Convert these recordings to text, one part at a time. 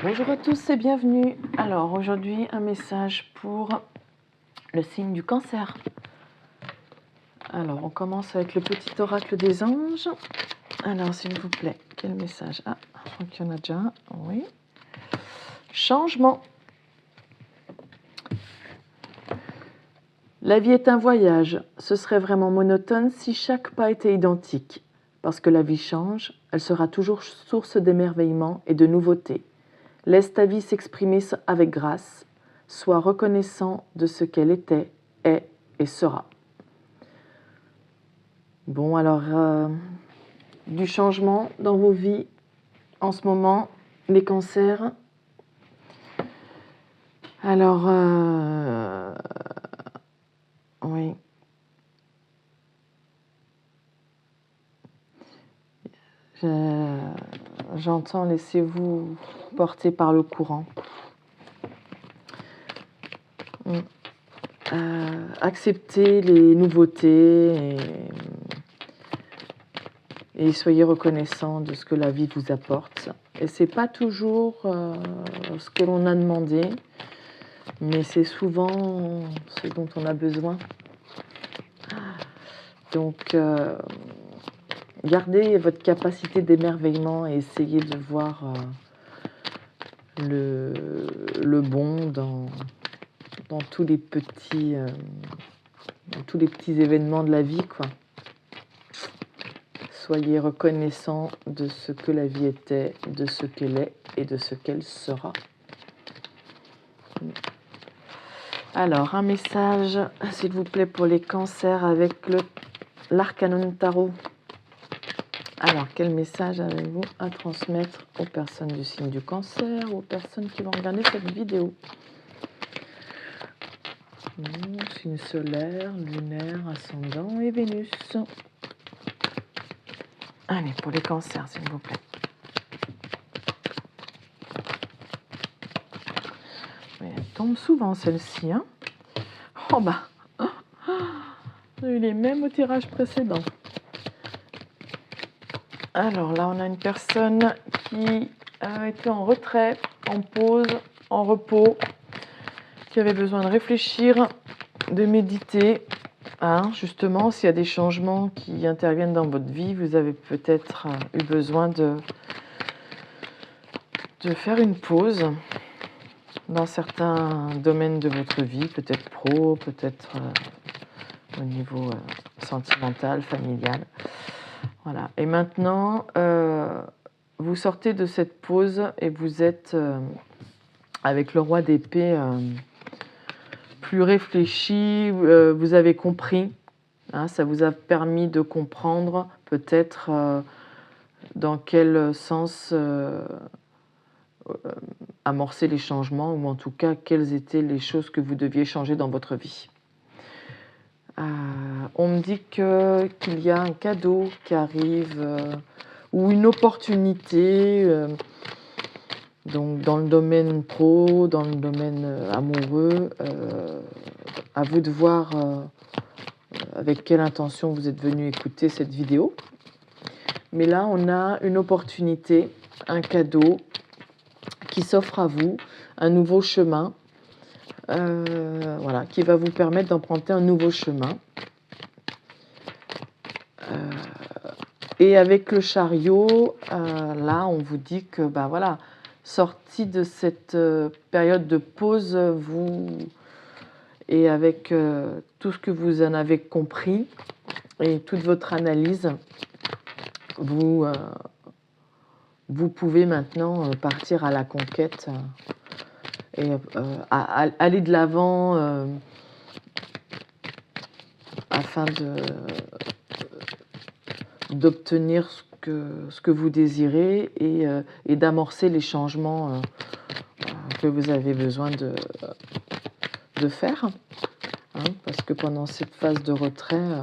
Bonjour à tous et bienvenue. Alors aujourd'hui un message pour le signe du Cancer. Alors on commence avec le petit oracle des anges. Alors s'il vous plaît, quel message? Ah, je crois qu'il y en a déjà un. Oui. Changement. La vie est un voyage. Ce serait vraiment monotone si chaque pas était identique. Parce que la vie change, elle sera toujours source d'émerveillement et de nouveautés. Laisse ta vie s'exprimer avec grâce. Sois reconnaissant de ce qu'elle était, est et sera. Bon, alors, du changement dans vos vies en ce moment, les cancers. Alors, oui. J'entends, laissez-vous porter par le courant. Acceptez les nouveautés et soyez reconnaissant de ce que la vie vous apporte. Et c'est pas toujours ce que l'on a demandé, mais c'est souvent ce dont on a besoin. Donc, gardez votre capacité d'émerveillement et essayez de voir le bon dans tous les petits événements de la vie, quoi. Soyez reconnaissant de ce que la vie était, de ce qu'elle est et de ce qu'elle sera. Alors, un message, s'il vous plaît, pour les cancers avec l'Arcanon Tarot. Alors, quel message avez-vous à transmettre aux personnes du signe du Cancer ou aux personnes qui vont regarder cette vidéo? Signe solaire, lunaire, ascendant et Vénus. Allez, pour les cancers, s'il vous plaît. Mais elle tombe souvent, celle-ci, hein? Oh bah, on a eu les mêmes au tirage précédent. Alors là, on a une personne qui a été en retrait, en pause, en repos, qui avait besoin de réfléchir, de méditer. Hein, justement, s'il y a des changements qui interviennent dans votre vie, vous avez peut-être eu besoin de faire une pause dans certains domaines de votre vie, peut-être pro, peut-être au niveau sentimental, familial. Voilà. Et maintenant, vous sortez de cette pause et vous êtes avec le roi d'épée plus réfléchi, vous avez compris, hein, ça vous a permis de comprendre peut-être dans quel sens amorcer les changements, ou en tout cas quelles étaient les choses que vous deviez changer dans votre vie. On me dit qu'il y a un cadeau qui arrive ou une opportunité donc dans le domaine pro, dans le domaine amoureux. À vous de voir avec quelle intention vous êtes venu écouter cette vidéo. Mais là, on a une opportunité, un cadeau qui s'offre à vous, un nouveau chemin. Voilà, qui va vous permettre d'emprunter un nouveau chemin. Et avec le chariot, là, on vous dit que, ben voilà, sorti de cette période de pause, et avec tout ce que vous en avez compris et toute votre analyse, vous pouvez maintenant partir à la conquête et aller de l'avant afin d'obtenir ce que vous désirez et d'amorcer les changements que vous avez besoin de faire, hein, parce que pendant cette phase de retrait,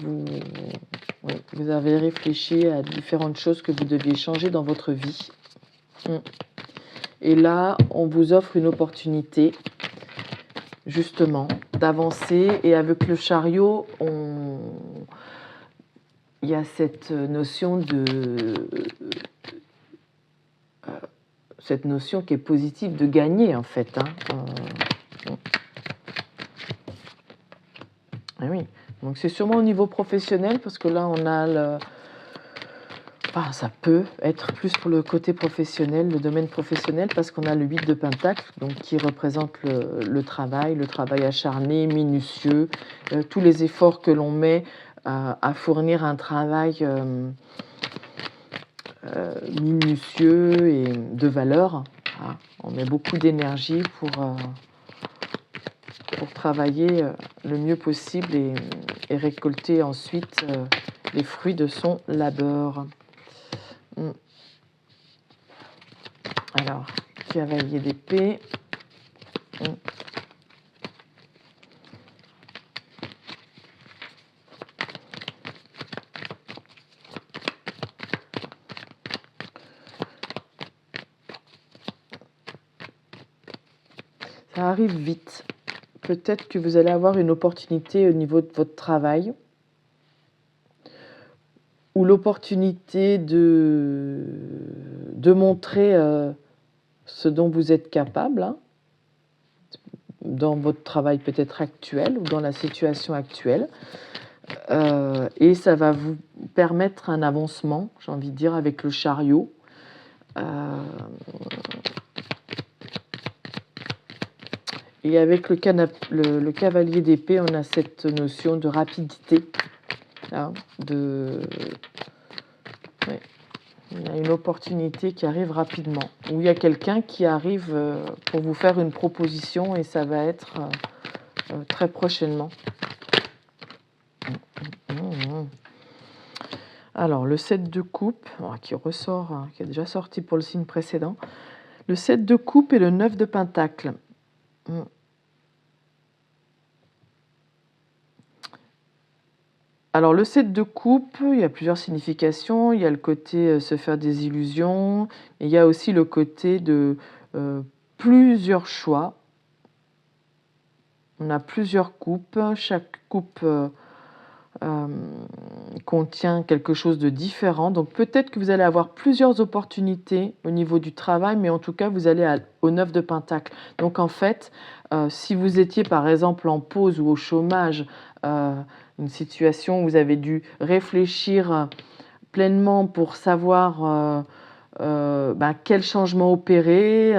vous avez réfléchi à différentes choses que vous deviez changer dans votre vie. Et là, on vous offre une opportunité, justement, d'avancer. Et avec le chariot, il y a cette notion cette notion qui est positive de gagner, en fait. Ah oui, donc c'est sûrement au niveau professionnel, parce que là, on a ça peut être plus pour le côté professionnel, le domaine professionnel, parce qu'on a le 8 de Pentacle, donc qui représente le travail acharné, minutieux, tous les efforts que l'on met à fournir un travail minutieux et de valeur. On met beaucoup d'énergie pour travailler le mieux possible et récolter ensuite les fruits de son labeur. Alors, cavalier d'épée. Ça arrive vite. Peut-être que vous allez avoir une opportunité au niveau de votre travail, ou l'opportunité de montrer ce dont vous êtes capable, dans votre travail peut-être actuel ou dans la situation actuelle. Et ça va vous permettre un avancement, j'ai envie de dire, avec le chariot. Et avec le cavalier d'épée, on a cette notion de rapidité. Il y a une opportunité qui arrive rapidement, ou il y a quelqu'un qui arrive pour vous faire une proposition, et ça va être très prochainement. Alors, le 7 de coupe, qui ressort, qui est déjà sorti pour le signe précédent. Le 7 de coupe et le 9 de pentacle. Alors, le 7 de coupe, il y a plusieurs significations. Il y a le côté se faire des illusions. Et il y a aussi le côté de plusieurs choix. On a plusieurs coupes. Chaque coupe contient quelque chose de différent. Donc, peut-être que vous allez avoir plusieurs opportunités au niveau du travail, mais en tout cas, vous allez au 9 de pentacle. Donc, en fait, si vous étiez, par exemple, en pause ou au chômage, une situation où vous avez dû réfléchir pleinement pour savoir quel changement opérer,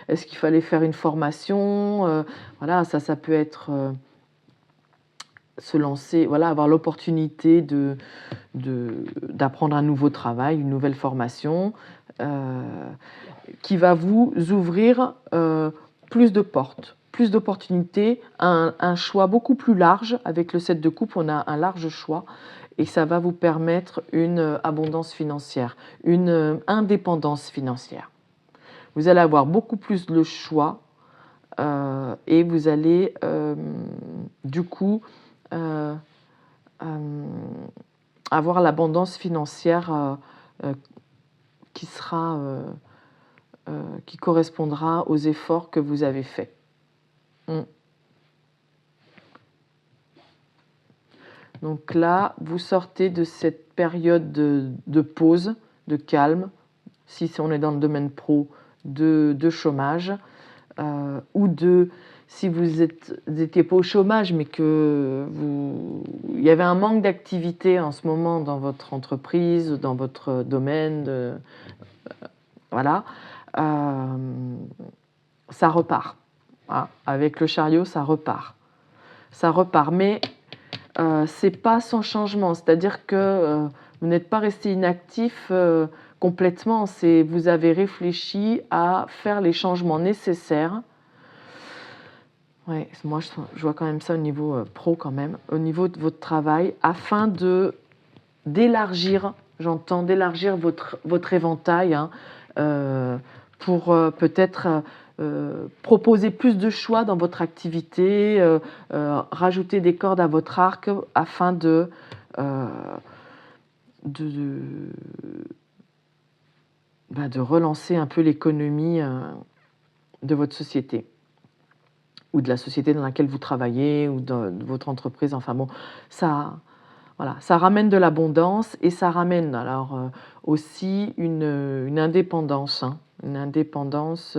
est-ce qu'il fallait faire une formation, voilà, ça peut être se lancer, voilà, avoir l'opportunité d'apprendre un nouveau travail, une nouvelle formation, qui va vous ouvrir plus de portes, plus d'opportunités, un choix beaucoup plus large. Avec le 7 de coupe, on a un large choix, et ça va vous permettre une abondance financière, une indépendance financière. Vous allez avoir beaucoup plus de choix, et vous allez du coup avoir l'abondance financière qui correspondra aux efforts que vous avez faits. Donc là, vous sortez de cette période de pause, de calme, si on est dans le domaine pro, de chômage, ou si vous n'étiez pas au chômage, mais que il y avait un manque d'activité en ce moment dans votre entreprise, dans votre domaine, voilà, ça repart. Avec le chariot, ça repart. Mais c'est pas sans changement, c'est-à-dire que vous n'êtes pas resté inactif complètement, vous avez réfléchi à faire les changements nécessaires. Ouais, moi je vois quand même ça au niveau pro, quand même, au niveau de votre travail, afin d'élargir votre éventail, pour peut-être proposer plus de choix dans votre activité, rajouter des cordes à votre arc, afin de relancer un peu l'économie de votre société, ou de la société dans laquelle vous travaillez, ou de votre entreprise. Enfin bon, ça ramène de l'abondance, et ça ramène alors aussi une indépendance, une indépendance,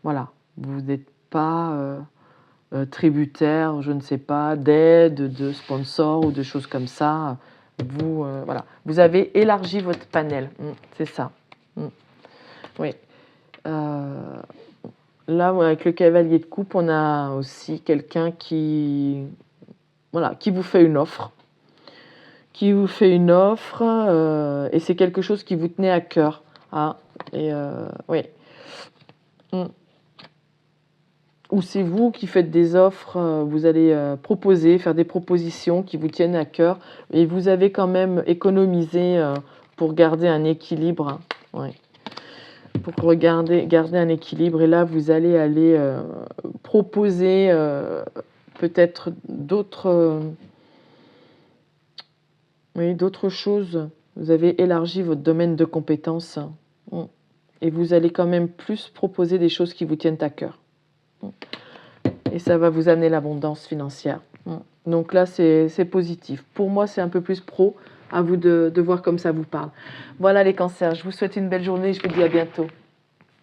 voilà. Vous n'êtes pas tributaire, je ne sais pas, d'aide, de sponsors ou de choses comme ça. Vous, voilà. Vous avez élargi votre panel, c'est ça. Oui. Là, avec le cavalier de coupe, on a aussi quelqu'un qui, voilà, qui vous fait une offre. Qui vous fait une offre et c'est quelque chose qui vous tenait à cœur. Ah, et oui. Ou c'est vous qui faites des offres, vous allez proposer, faire des propositions qui vous tiennent à cœur et vous avez quand même économisé pour garder un équilibre. Hein. Ouais. Pour garder un équilibre et là vous allez aller proposer peut-être d'autres oui, d'autres choses. Vous avez élargi votre domaine de compétences et vous allez quand même plus proposer des choses qui vous tiennent à cœur. Et ça va vous amener l'abondance financière. Donc là, c'est positif. Pour moi, c'est un peu plus pro. À vous de voir comme ça vous parle. Voilà les cancers. Je vous souhaite une belle journée et je vous dis à bientôt.